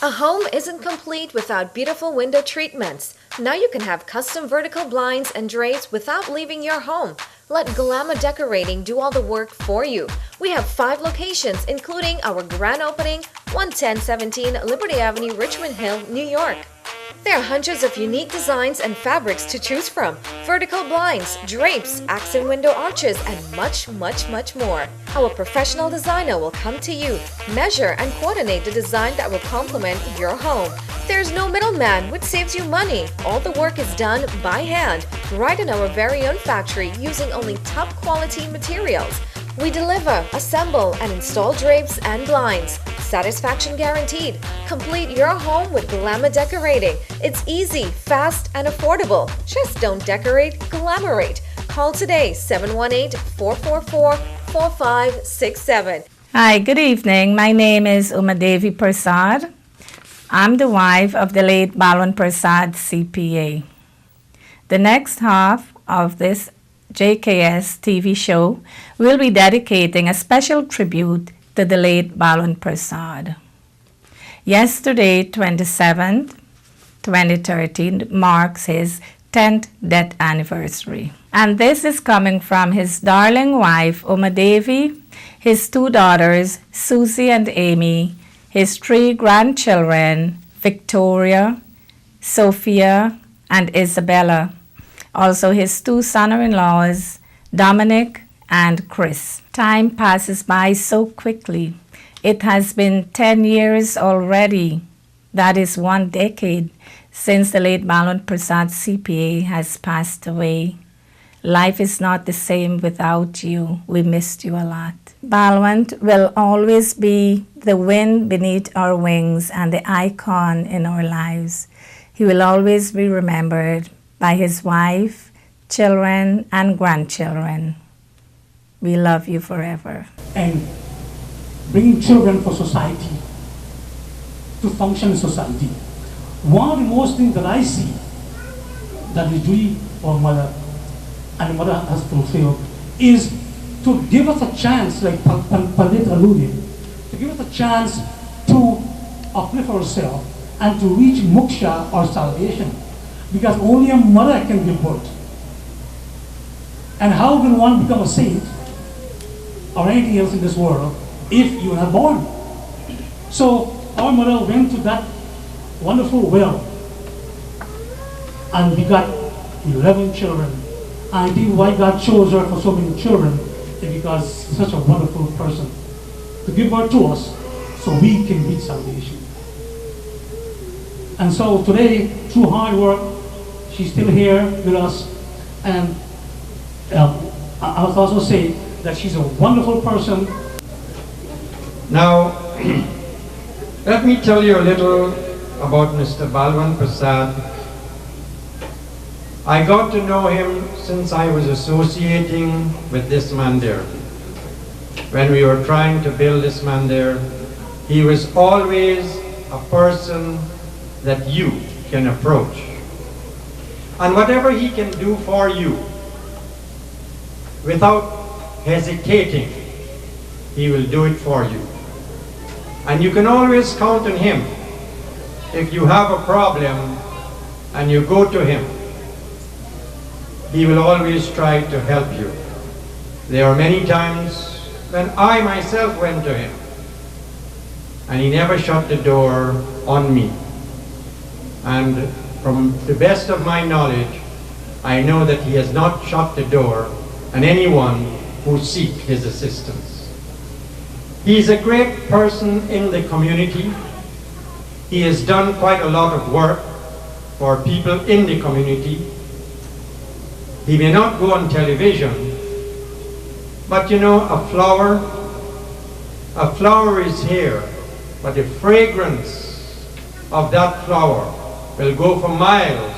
A home isn't complete without beautiful window treatments. Now you can have custom vertical blinds and drapes without leaving your home. Let Glamour Decorating do all the work for you. We have 5 locations, including our grand opening, 11017 Liberty Avenue, Richmond Hill, New York. There are hundreds of unique designs and fabrics to choose from. Vertical blinds, drapes, accent window arches, and much, much, much more. Our professional designer will come to you, measure and coordinate the design that will complement your home. There's no middleman, which saves you money. All the work is done by hand, right in our very own factory using only top quality materials. We deliver, assemble, and install drapes and blinds. Satisfaction guaranteed. Complete your home with Glamour Decorating. It's easy, fast, and affordable. Just don't decorate, glamorate. Call today, 718-444-4567. Hi, good evening. My name is Umadevi Prasad. I'm the wife of the late Balwant Prasad, CPA. The next half of this JKS TV show will be dedicating a special tribute to the late Balwant Prasad. Yesterday, 27th, 2013, marks his 10th death anniversary. And this is coming from his darling wife, Umadevi, his 2 daughters, Susie and Amy, his 3 grandchildren, Victoria, Sophia, and Isabella. Also his 2 son-in-laws, Dominic and Chris. Time passes by so quickly. It has been 10 years already. That is 1 decade since the late Balwant Prasad CPA has passed away. Life is not the same without you. We missed you a lot. Balwant will always be the wind beneath our wings and the icon in our lives. He will always be remembered by his wife, children, and grandchildren. We love you forever. And bringing children for society, to function in society. One of the most things that I see that the duty of mother and the mother has fulfilled is to give us a chance, like Pandit alluded, to give us a chance to uplift ourselves and to reach moksha or salvation. Because only a mother can give birth. And how can one become a saint or anything else in this world if you are not born? So our mother went to that wonderful well and begot 11 children. And I think why God chose her for so many children is because she's such a wonderful person to give birth to us so we can reach salvation. And so today, through hard work, she's still here with us. And I would also say that she's a wonderful person. Now, let me tell you a little about Mr. Balwant Prasad. I got to know him since I was associating with this mandir. When we were trying to build this mandir, he was always a person that you can approach. And whatever he can do for you, without hesitating, he will do it for you. And you can always count on him. If you have a problem and you go to him, he will always try to help you. There are many times when I myself went to him and he never shut the door on me. And from the best of my knowledge, I know that he has not shut the door on anyone who seeks his assistance. He is a great person in the community. He has done quite a lot of work for people in the community. He may not go on television, but you know, a flower is here, but the fragrance of that flower will go for miles,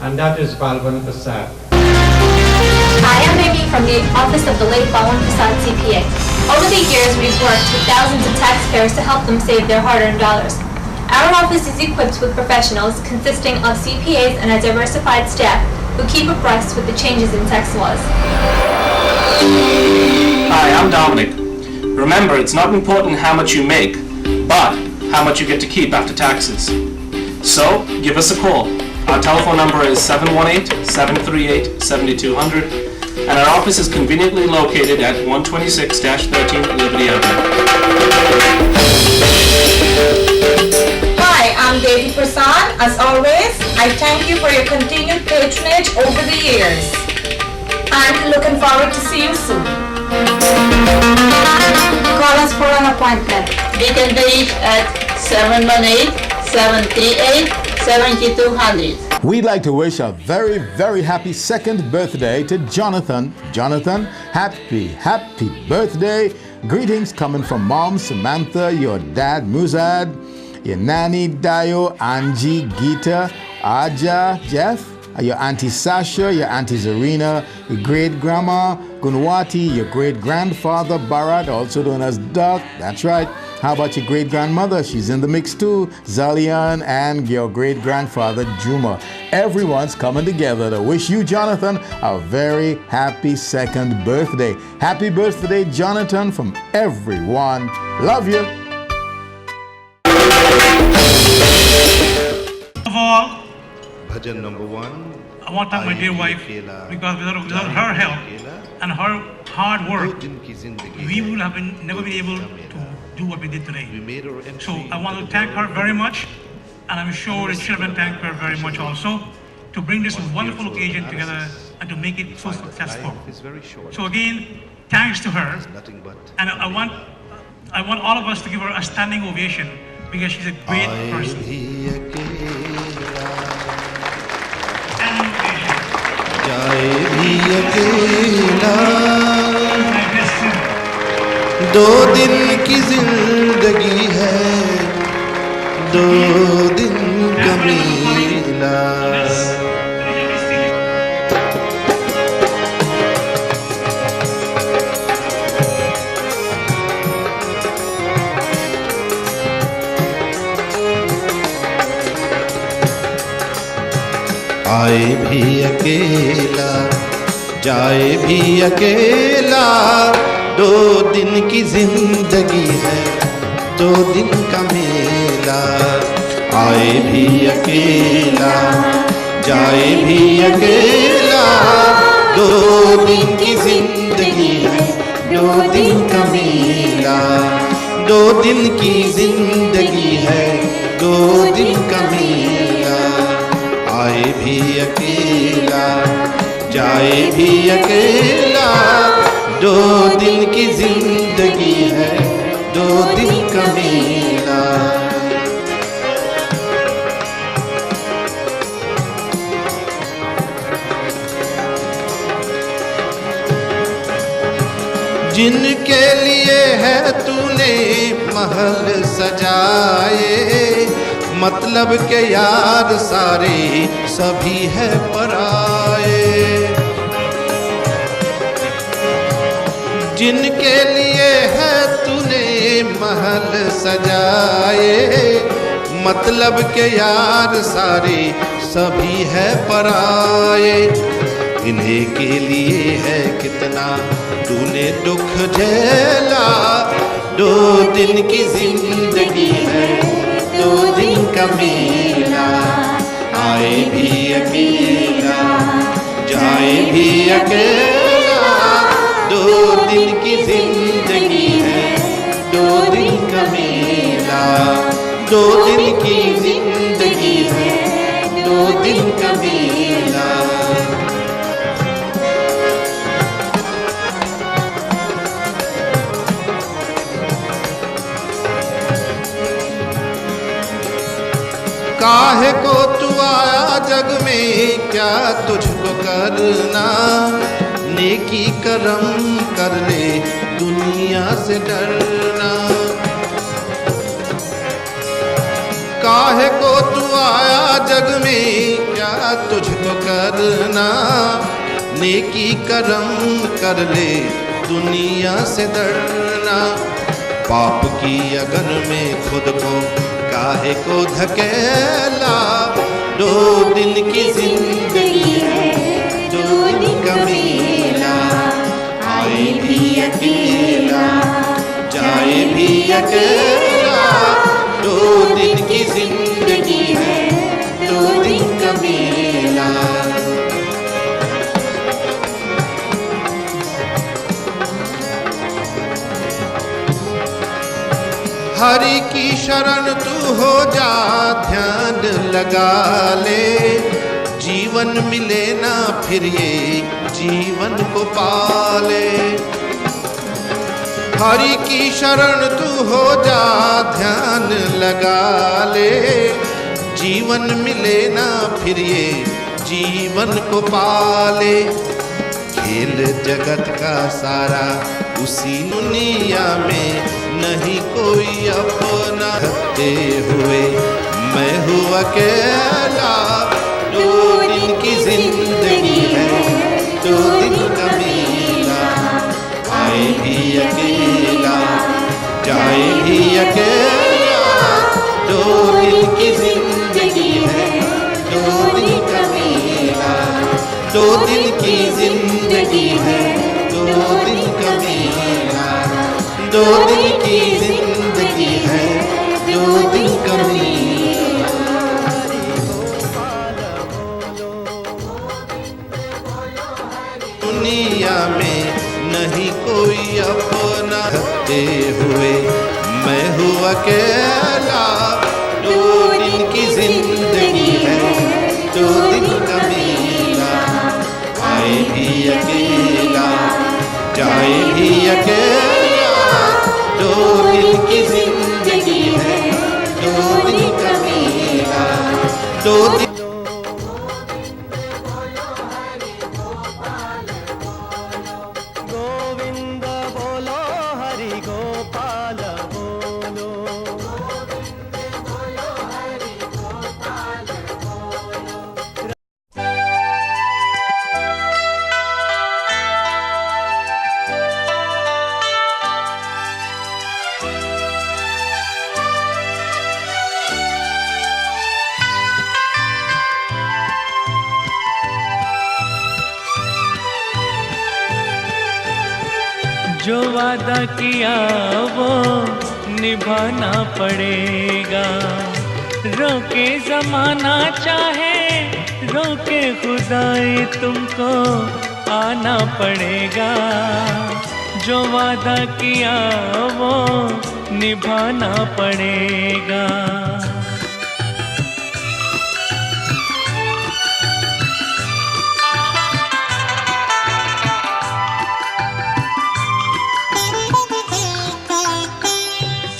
and that is Balwant Prasad. Hi, I'm Amy from the office of the late Balwant Prasad CPA. Over the years, we've worked with thousands of taxpayers to help them save their hard-earned dollars. Our office is equipped with professionals consisting of CPAs and a diversified staff who keep abreast with the changes in tax laws. Hi, I'm Dominic. Remember, it's not important how much you make, but how much you get to keep after taxes. So, give us a call. Our telephone number is 718-738-7200, and our office is conveniently located at 126-13 Liberty Avenue. Hi, I'm Devi Prasad. As always, I thank you for your continued patronage over the years. I'm looking forward to see you soon. Call us for an appointment. They can reach at 718-738-7200. We'd like to wish a very, very happy second birthday to Jonathan. Jonathan, happy birthday. Greetings coming from Mom Samantha, your dad Muzad, your nanny Dayo, Angie, Gita, Aja, Jeff, your auntie Sasha, your auntie Zarina, your great-grandma Gunwati, your great-grandfather Bharat, also known as Duck. That's right. How about your great-grandmother? She's in the mix too. Zalian, and your great-grandfather Juma. Everyone's coming together to wish you, Jonathan, a very happy second birthday. Happy birthday, Jonathan, from everyone. Love you. First of all, Bhajan number 1. I want to thank my dear wife, because without her help and her hard work, we would have never been able to do what we did today. So I want to thank her very much, and I'm sure the children thank her very much also, to bring this wonderful occasion together and to make it so successful. So again, thanks to her, and I want all of us to give her a standing ovation, because she's a great person. दो दिन की जिंदगी है, दो दिन का मेला। आए भी अकेला, जाए भी अकेला, दो दिन की जिंदगी है, दो दिन का मेला। आए भी अकेला, जाए भी अकेला, दो दिन की जिंदगी है, दो दिन का मेला। दो दिन की जिंदगी है, दो दिन का मेला। आए भी अकेला, जाए भी अकेला, दो दिन की जिंदगी है, दो दिन का मेला। जिनके लिए है तूने महल सजाए, मतलब के यार सारे सभी है पराए। जिनके लिए है तूने महल सजाए, मतलब के यार सारे सभी है पराए। इन्हीं के लिए है कितना तूने दुख झेला, दो दिन की जिंदगी है, दो दिन का मेला। आए भी अकेला, जाए भी अकेला, दो दिन की जिंदगी है, दो दिन का मेला। दो दिन की जिंदगी है, दो दिन का मेला। काहे को तू आया जग में, क्या तुझको करना, नेकी करम कर ले, दुनिया से डरना। काहे को तू आया जग में, क्या तुझको करना, नेकी करम कर ले, दुनिया से डरना। पाप की अगन में खुद को काहे को धकेला, दो दिन की जिंदगी है, दो दिन का मेला। आए भी अकेला, जाए भी अकेला, दो हरि की शरण तू हो जा, ध्यान लगा ले, जीवन मिले ना फिर ये जीवन को पाले। हरि की शरण तू हो जा, ध्यान लगा ले, जीवन मिले ना फिर ये जीवन को पाले। खेल जगत का सारा उसी दुनिया में, नहीं कोई अपना करते हुए मैं हूँ अकेला। 2 दिन की जिंदगी है, 2 दिन का मेला, आए भी अकेला जाए भी अकेला। 2 दिन की जिंदगी है, 2 दिन का मेला, 2 दिन की जिंदगी है, 2 दिन का मेला, 2 दिन की जिंदगी है, 2 दिन का मेला। दुनिया में नहीं कोई अपना करते हुए मैं हूँ अकेला। 2 दिन की जिंदगी है, 2 दिन का मेला, आए भी अकेला जाए भी अकेला। 2 दिन की जिंदगी है, 2 दिन का मेला, 2 दिन। जो वादा किया वो निभाना पड़ेगा, रोके जमाना चाहे रोके खुदाई तुमको आना पड़ेगा। जो वादा किया वो निभाना पड़ेगा।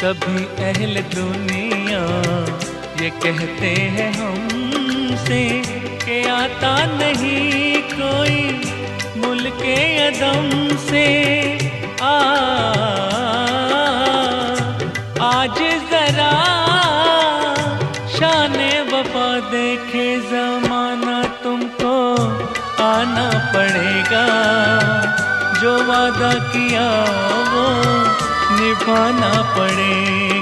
सभी अहल दुनिया ये कहते हैं हमसे कि आता नहीं कोई मुल्के अदम से। आज जरा शाने वफा देखे ज़माना तुमको आना पड़ेगा। जो वादा किया वो निभाना पड़ेगा।